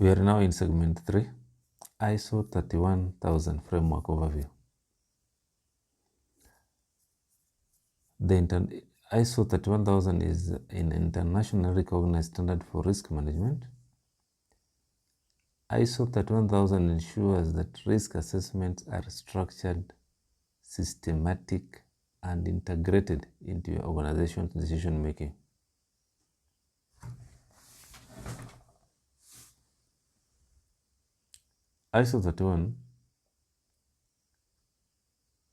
We are now in segment 3, ISO 31000 Framework Overview. The ISO 31000 is an internationally recognized standard for risk management. ISO 31000 ensures that risk assessments are structured, systematic, and integrated into your organization's decision making. ISO 31,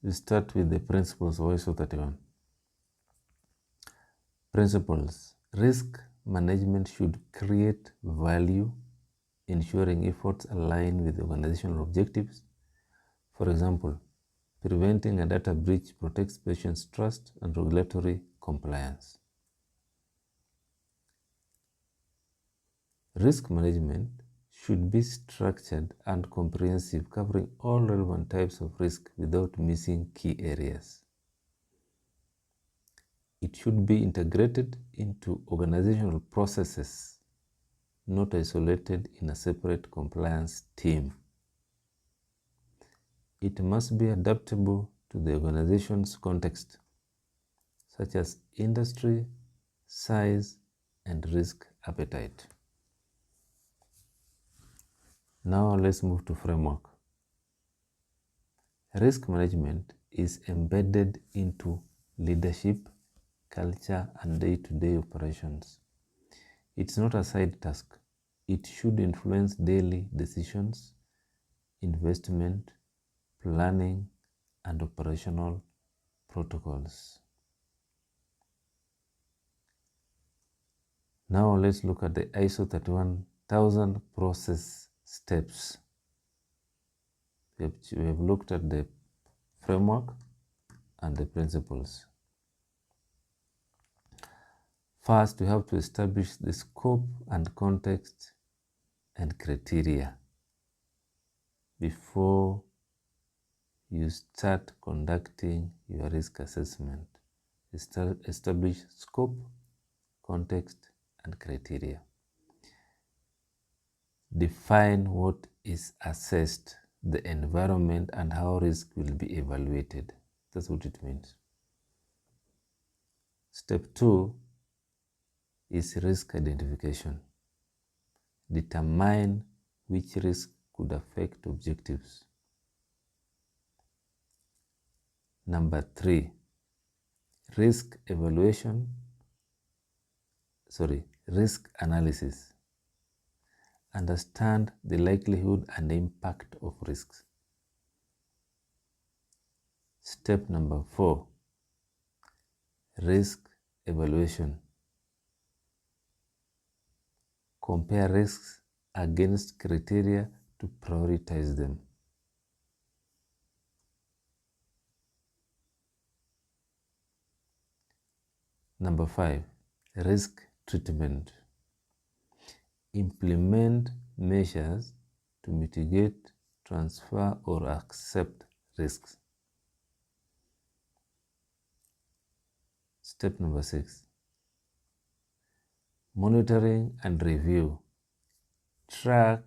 we start with the principles of ISO 31. Principles. Risk management should create value, ensuring efforts align with organizational objectives. For example, preventing a data breach protects patients' trust and regulatory compliance. Risk management should be structured and comprehensive, covering all relevant types of risk without missing key areas. It should be integrated into organizational processes, not isolated in a separate compliance team. It must be adaptable to the organization's context, such as industry, size, and risk appetite. Now let's move to framework. Risk management is embedded into leadership, culture, and day-to-day operations. It's not a side task. It should influence daily decisions, investment, planning, and operational protocols. Now let's look at the ISO 31000 process steps. We have looked at the framework and the principles. First, we have to establish the scope and context and criteria before you start conducting your risk assessment. Establish scope, context, and criteria. Define what is assessed, the environment, and how risk will be evaluated. That's what it means. Step 2 is risk identification. Determine which risk could affect objectives. Number 3, risk analysis. Understand the likelihood and impact of risks. Step number 4, risk evaluation. Compare risks against criteria to prioritize them. Number 5, risk treatment. Implement measures to mitigate, transfer, or accept risks. Step number 6, monitoring and review. Track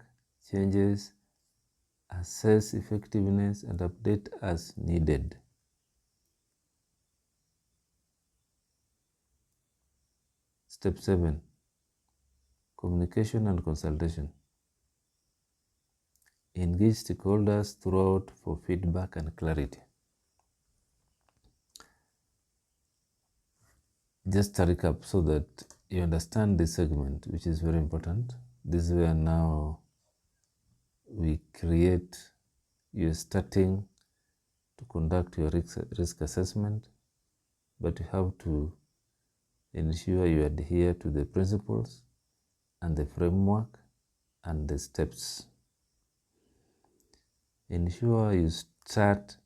changes, assess effectiveness, and update as needed. Step 7, communication and consultation. Engage stakeholders throughout for feedback and clarity. Just a recap so that you understand this segment, which is very important. This is where now you're starting to conduct your risk assessment, but you have to ensure you adhere to the principles and the framework and the steps. Ensure you start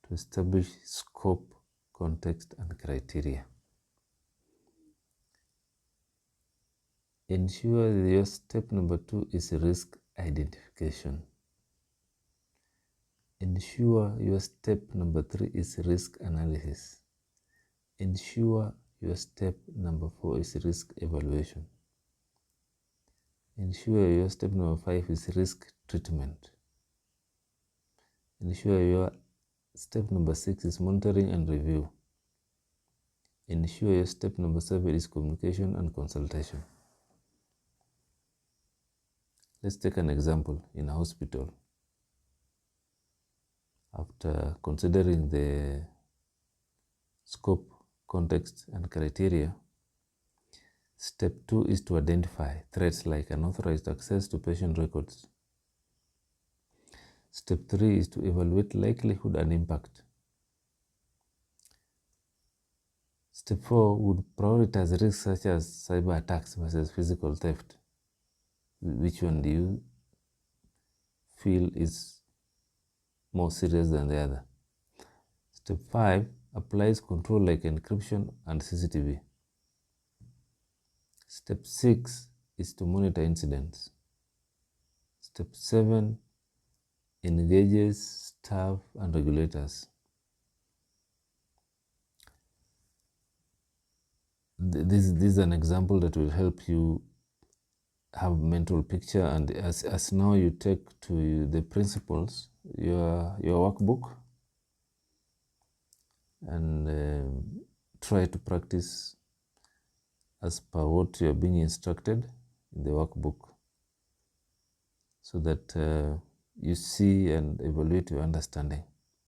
to establish scope, context, and criteria. Ensure that your step number 2 is risk identification. Ensure your step number 3 is risk analysis. Ensure your step number 4 is risk evaluation. Ensure your step number 5 is risk treatment. Ensure your step number 6 is monitoring and review. Ensure your step number 7 is communication and consultation. Let's take an example in a hospital. After considering the scope, context, and criteria, step 2 is to identify threats like unauthorized access to patient records. Step 3 is to evaluate likelihood and impact. Step 4 would prioritize risks such as cyber attacks versus physical theft. Which one do you feel is more serious than the other? Step 5 applies control like encryption and CCTV. Step 6 is to monitor incidents. Step 7 engages staff and regulators. This is an example that will help you have a mental picture, and as now you take to the principles, your workbook, and try to practice as per what you are being instructed in the workbook, so that you see and evaluate your understanding.